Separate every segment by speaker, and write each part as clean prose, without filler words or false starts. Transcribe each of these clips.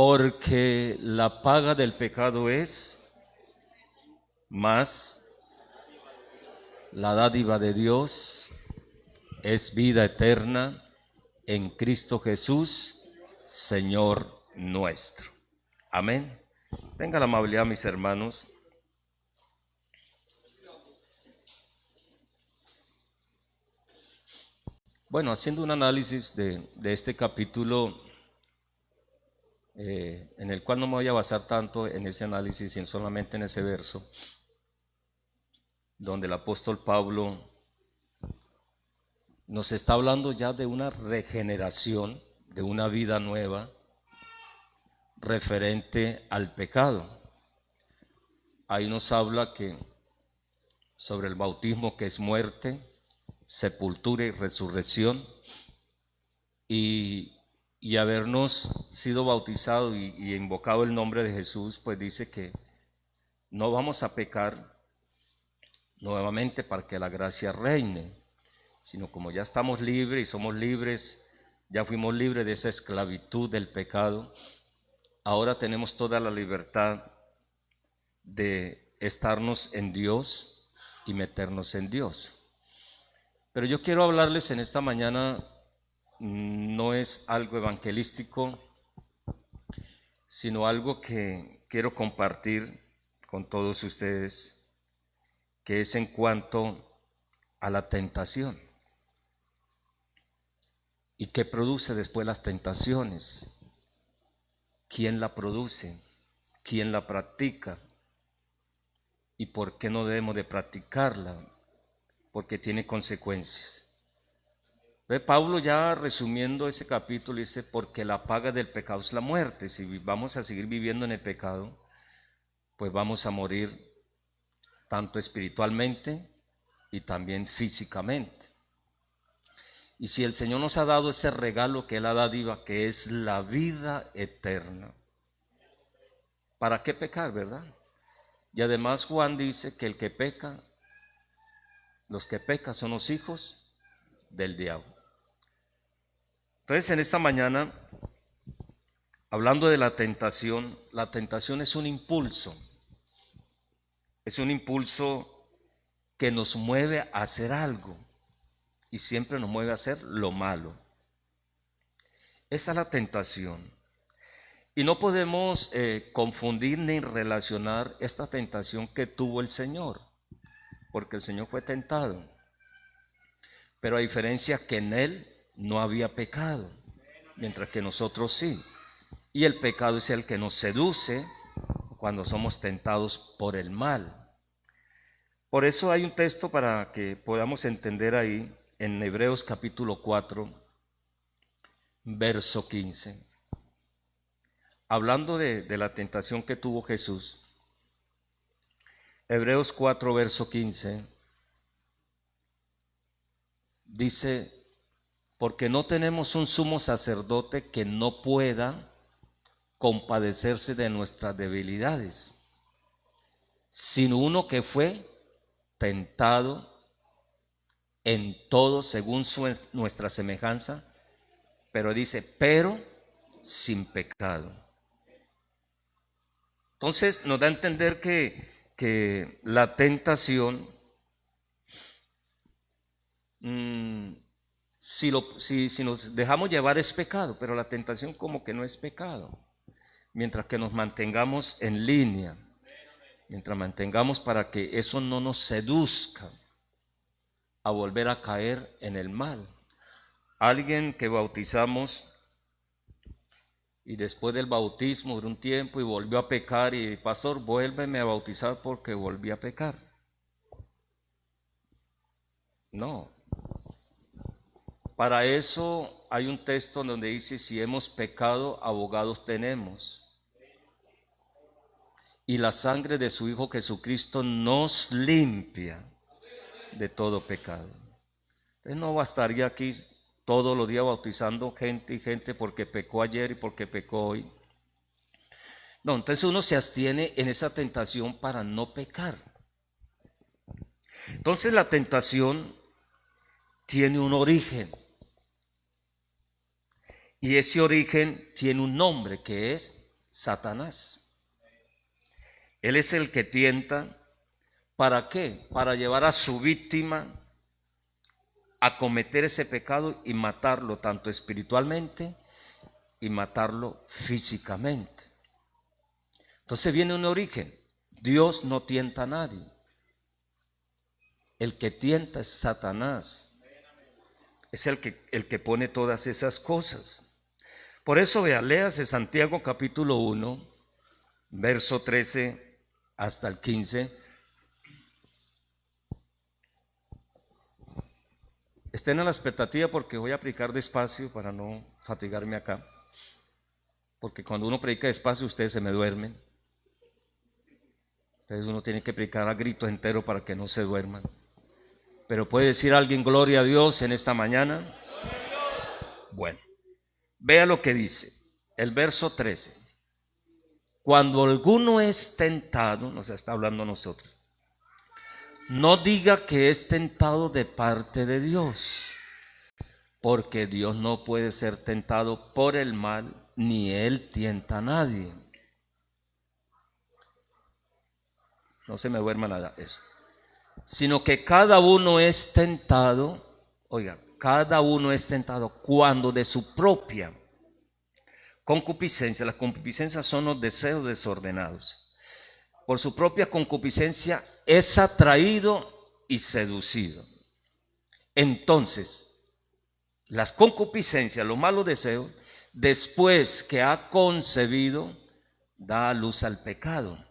Speaker 1: Porque la paga del pecado es más la dádiva de Dios es vida eterna en Cristo Jesús, Señor nuestro. Amén. Tenga la amabilidad, mis hermanos. Bueno, haciendo un análisis de este capítulo, en el cual no me voy a basar tanto en ese análisis, sino solamente en ese verso, donde el apóstol Pablo nos está hablando ya de una regeneración, de una vida nueva, referente al pecado. Ahí nos habla que sobre el bautismo, que es muerte, sepultura y resurrección, y habernos sido bautizados y invocado el nombre de Jesús, pues dice que no vamos a pecar nuevamente para que la gracia reine, sino como ya estamos libres y somos libres, ya fuimos libres de esa esclavitud del pecado, ahora tenemos toda la libertad de estarnos en Dios y meternos en Dios. Pero yo quiero hablarles en esta mañana, no es algo evangelístico, sino algo que quiero compartir con todos ustedes, que es en cuanto a la tentación. ¿Y qué produce después las tentaciones? ¿Quién la produce? ¿Quién la practica? ¿Y por qué no debemos de practicarla? Porque tiene consecuencias. Pablo, ya resumiendo ese capítulo, dice, porque la paga del pecado es la muerte. Si vamos a seguir viviendo en el pecado, pues vamos a morir tanto espiritualmente y también físicamente. Y si el Señor nos ha dado ese regalo que es la dádiva, que es la vida eterna, ¿para qué pecar, verdad? Y además Juan dice que el que peca, los que pecan son los hijos del diablo. Entonces, en esta mañana, hablando de la tentación es un impulso que nos mueve a hacer algo y siempre nos mueve a hacer lo malo. Esa es la tentación. Y no podemos confundir ni relacionar esta tentación que tuvo el Señor, porque el Señor fue tentado, pero a diferencia que en Él no había pecado, mientras que nosotros sí. Y el pecado es el que nos seduce cuando somos tentados por el mal. Por eso hay un texto para que podamos entender ahí, en Hebreos capítulo 4, verso 15. Hablando de la tentación que tuvo Jesús, Hebreos 4, verso 15, dice, porque no tenemos un sumo sacerdote que no pueda compadecerse de nuestras debilidades, sino uno que fue tentado en todo según nuestra semejanza, pero dice, pero sin pecado. Entonces nos da a entender que la tentación, si nos dejamos llevar es pecado, pero la tentación como que no es pecado, mientras que nos mantengamos en línea, mientras mantengamos para que eso no nos seduzca a volver a caer en el mal. Alguien que bautizamos y después del bautismo duró un tiempo y volvió a pecar y pastor, vuélveme a bautizar porque volví a pecar. No. Para eso hay un texto donde dice, si hemos pecado, abogados tenemos. Y la sangre de su Hijo Jesucristo nos limpia de todo pecado. Entonces no bastaría aquí todos los días bautizando gente y gente porque pecó ayer y porque pecó hoy. No, entonces uno se abstiene en esa tentación para no pecar. Entonces la tentación tiene un origen. Y ese origen tiene un nombre que es Satanás. Él es el que tienta. ¿Para qué? Para llevar a su víctima a cometer ese pecado y matarlo tanto espiritualmente y matarlo físicamente. Entonces viene un origen. Dios no tienta a nadie. El que tienta es Satanás. Es el que pone todas esas cosas. Por eso vea, léase Santiago capítulo 1, verso 13 hasta el 15. Estén a la expectativa porque voy a predicar despacio para no fatigarme acá. Porque cuando uno predica despacio ustedes se me duermen. Entonces uno tiene que predicar a grito entero para que no se duerman. Pero ¿puede decir alguien gloria a Dios en esta mañana? Bueno, vea lo que dice el verso 13. Cuando alguno es tentado, nos está hablando a nosotros, no diga que es tentado de parte de Dios, porque Dios no puede ser tentado por el mal, ni Él tienta a nadie. No se me duerma nada eso. Sino que cada uno es tentado, oiga, cada uno es tentado cuando de su propia concupiscencia, las concupiscencias son los deseos desordenados, por su propia concupiscencia es atraído y seducido. Entonces, las concupiscencias, los malos deseos, después que ha concebido, da a luz al pecado.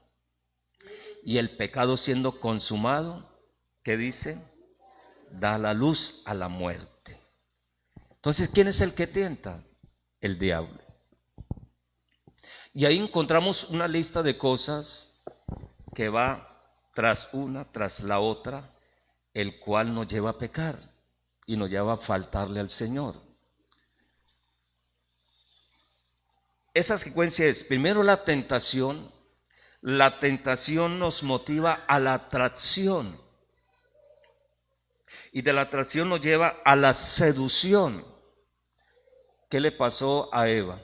Speaker 1: Y el pecado siendo consumado, ¿qué dice? Da la luz a la muerte. Entonces, ¿quién es el que tienta? El diablo. Y ahí encontramos una lista de cosas que va tras una, tras la otra, el cual nos lleva a pecar y nos lleva a faltarle al Señor. Esa secuencia es, primero la tentación. La tentación nos motiva a la atracción y de la atracción nos lleva a la seducción. ¿Qué le pasó a Eva?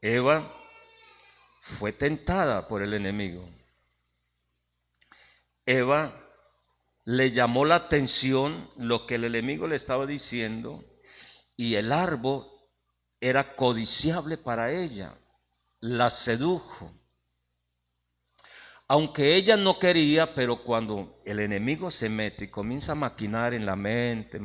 Speaker 1: Eva fue tentada por el enemigo. Eva le llamó la atención lo que el enemigo le estaba diciendo y el árbol era codiciable para ella. La sedujo. Aunque ella no quería, pero cuando el enemigo se mete y comienza a maquinar en la mente,